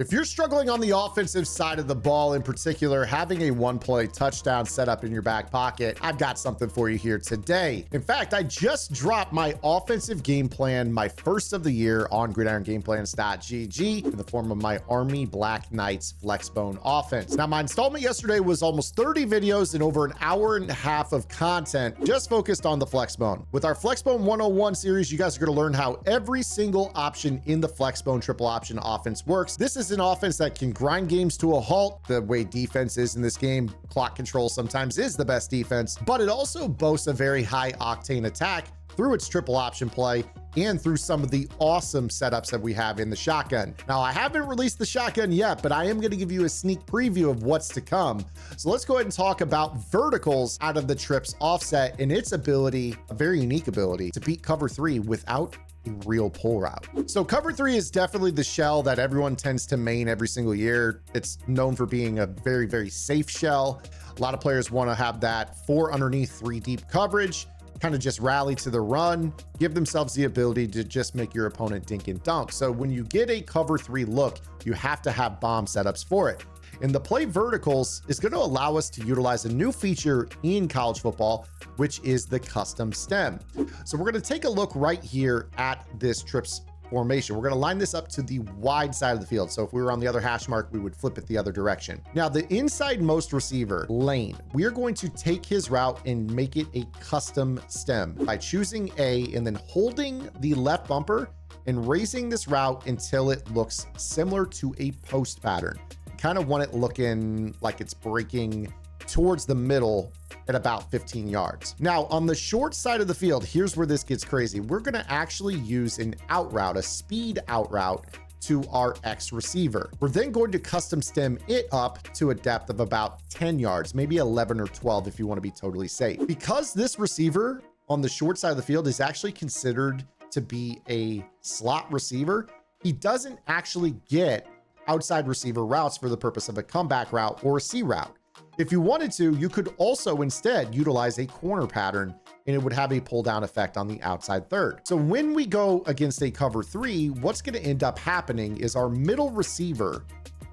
If you're struggling on the offensive side of the ball, in particular, having a one-play touchdown set up in your back pocket, I've got something for you here today. In fact, I just dropped my offensive game plan, my first of the year on gridirongameplans.gg in the form of my Army Black Knights Flexbone offense. Now, my installment yesterday was almost 30 videos and over an hour and a half of content just focused on the Flexbone. With our Flexbone 101 series, you guys are going to learn how every single option in the Flexbone triple option offense works. This is an offense that can grind games to a halt. The way defense is in this game, clock control sometimes is the best defense, but it also boasts a very high octane attack through its triple option play and through some of the awesome setups that we have in the shotgun. Now, I haven't released the shotgun yet, but I am going to give you a sneak preview of what's to come. So let's go ahead and talk about verticals out of the trips offset and its ability, a very unique ability, to beat cover 3 without a real pull route. So cover 3 is definitely the shell that everyone tends to main every single year. It's known for being a very, very safe shell. A lot of players want to have that 4 underneath 3 deep coverage, kind of just rally to the run, give themselves the ability to just make your opponent dink and dunk. So when you get a cover 3 look, you have to have bomb setups for it. And the play verticals is going to allow us to utilize a new feature in college football, which is the custom stem. So we're going to take a look right here at this trips formation. We're going to line this up to the wide side of the field. So if we were on the other hash mark, we would flip it the other direction. Now, the inside most receiver lane, we are going to take his route and make it a custom stem by choosing A and then holding the left bumper and raising this route until it looks similar to a post pattern. Kind of want it looking like it's breaking towards the middle at about 15 yards. Now, on the short side of the field, here's where this gets crazy. We're going to actually use an out route, a speed out route to our X receiver. We're then going to custom stem it up to a depth of about 10 yards, maybe 11 or 12 if you want to be totally safe. Because this receiver on the short side of the field is actually considered to be a slot receiver, he doesn't actually get outside receiver routes for the purpose of a comeback route or a C route. If you wanted to, you could also instead utilize a corner pattern and it would have a pull down effect on the outside third. So when we go against a cover 3, what's going to end up happening is our middle receiver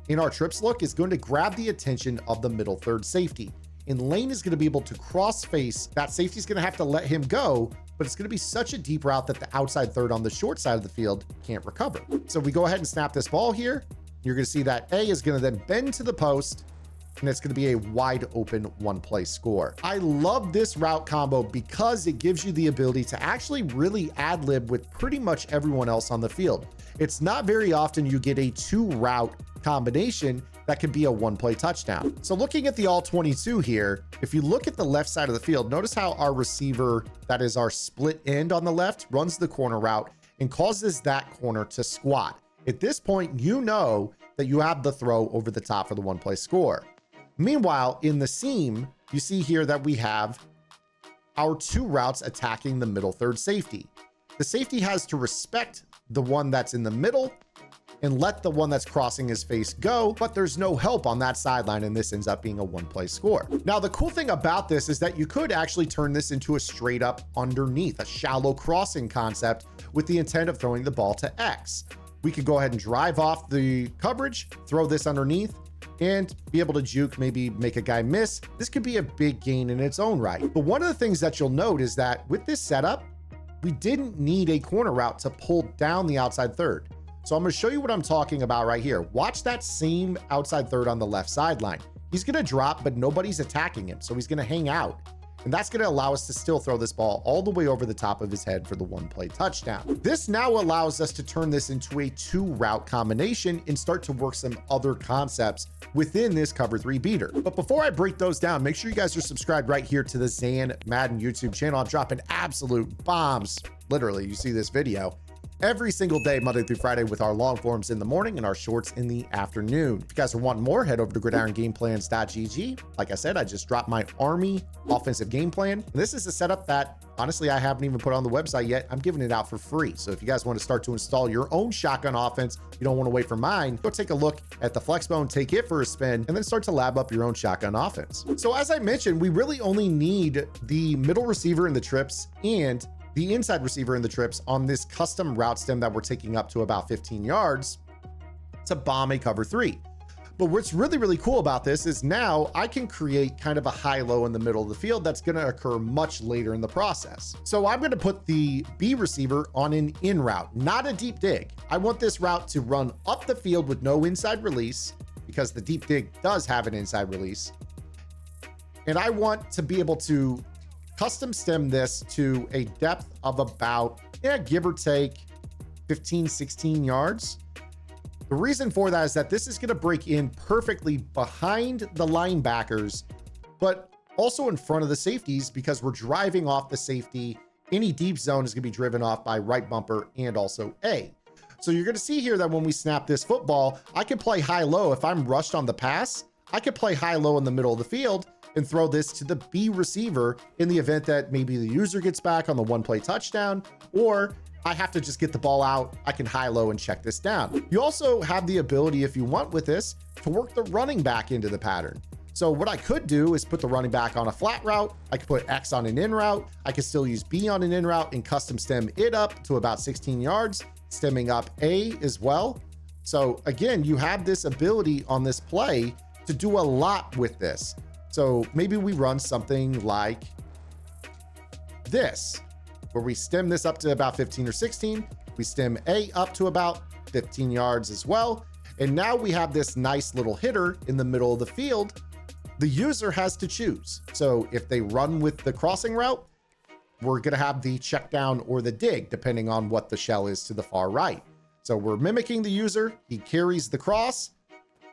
in our trips look is going to grab the attention of the middle third safety. And Lane is going to be able to cross face. That safety is going to have to let him go, but it's going to be such a deep route that the outside third on the short side of the field can't recover. So we go ahead and snap this ball here. You're going to see that A is going to then bend to the post, and it's going to be a wide open one play score. I love this route combo because it gives you the ability to actually really ad lib with pretty much everyone else on the field. It's not very often you get a 2 route combination that could be a 1 play touchdown. So looking at the all 22 here, if you look at the left side of the field, notice how our receiver, that is our split end on the left, runs the corner route and causes that corner to squat. At this point, you know that you have the throw over the top for the 1 play score. Meanwhile, in the seam, you see here that we have our 2 routes attacking the middle third safety. The safety has to respect the one that's in the middle and let the one that's crossing his face go, but there's no help on that sideline, and this ends up being a 1 play score. Now, the cool thing about this is that you could actually turn this into a straight up underneath, a shallow crossing concept with the intent of throwing the ball to X. We could go ahead and drive off the coverage, throw this underneath, and be able to juke, maybe make a guy miss. This could be a big gain in its own right. But one of the things that you'll note is that with this setup, we didn't need a corner route to pull down the outside third. So I'm going to show you what I'm talking about right here. Watch that same outside third on the left sideline. He's going to drop, but nobody's attacking him. So he's going to hang out. And that's going to allow us to still throw this ball all the way over the top of his head for the 1 play touchdown. This now allows us to turn this into a 2 route combination and start to work some other concepts within this cover 3 beater. But before I break those down, make sure you guys are subscribed right here to the Zan Madden YouTube channel. I'm dropping absolute bombs. Literally, you see this video every single day, Monday through Friday, with our long forms in the morning and our shorts in the afternoon. If you guys are wanting more, head over to gridirongameplans.gg. Like I said, I just dropped my Army offensive game plan. And this is a setup that honestly, I haven't even put on the website yet. I'm giving it out for free. So if you guys want to start to install your own shotgun offense, you don't want to wait for mine, go take a look at the Flexbone, take it for a spin, and then start to lab up your own shotgun offense. So as I mentioned, we really only need the middle receiver in the trips and the inside receiver in the trips on this custom route stem that we're taking up to about 15 yards. to bomb a cover three. But what's really, really cool about this is now I can create kind of a high-low in the middle of the field that's going to occur much later in the process. So I'm going to put the B receiver on an in route, not a deep dig. I want this route to run up the field with no inside release, because the deep dig does have an inside release. And I want to be able to custom stem this to a depth of about, give or take 15, 16 yards. The reason for that is that this is going to break in perfectly behind the linebackers, but also in front of the safeties, because we're driving off the safety. Any deep zone is going to be driven off by right bumper and also A. So you're going to see here that when we snap this football, I can play high-low. If I'm rushed on the pass, I can play high-low in the middle of the field and throw this to the B receiver in the event that maybe the user gets back on the one-play touchdown, or I have to just get the ball out. I can high-low and check this down. You also have the ability, if you want with this, to work the running back into the pattern. So what I could do is put the running back on a flat route. I could put X on an in route. I could still use B on an in route and custom stem it up to about 16 yards, stemming up A as well. So again, you have this ability on this play to do a lot with this. So maybe we run something like this, where we stem this up to about 15 or 16. We stem A up to about 15 yards as well. And now we have this nice little hitter in the middle of the field. The user has to choose. So if they run with the crossing route, we're going to have the check down or the dig, depending on what the shell is to the far right. So we're mimicking the user. He carries the cross.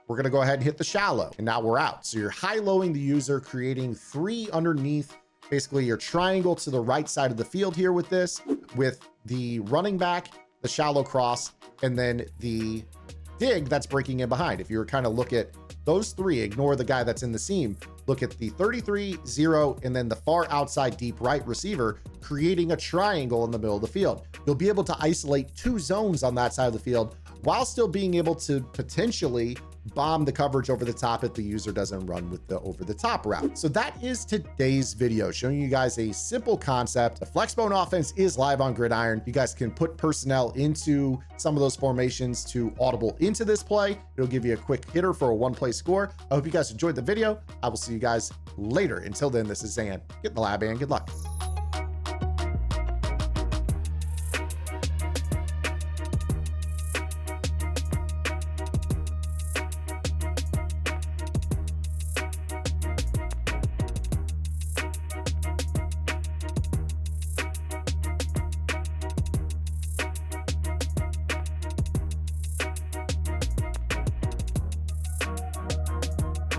We're going to go ahead and hit the shallow, and now we're out. So you're high-lowing the user, creating three underneath, basically your triangle to the right side of the field here with this, with the running back, the shallow cross, and then the dig that's breaking in behind. If you were kind of look at those three, ignore the guy that's in the seam, look at the 33, 0, and then the far outside deep right receiver, creating a triangle in the middle of the field. You'll be able to isolate two zones on that side of the field while still being able to potentially bomb the coverage over the top if the user doesn't run with the over the top route. So that is today's video, showing you guys a simple concept. The Flexbone offense is live on Gridiron. You guys can put personnel into some of those formations to audible into this play. It'll give you a quick hitter for a one-play score. I hope you guys enjoyed the video. I will see you guys later. Until then, this is Zan. Get in the lab and good luck.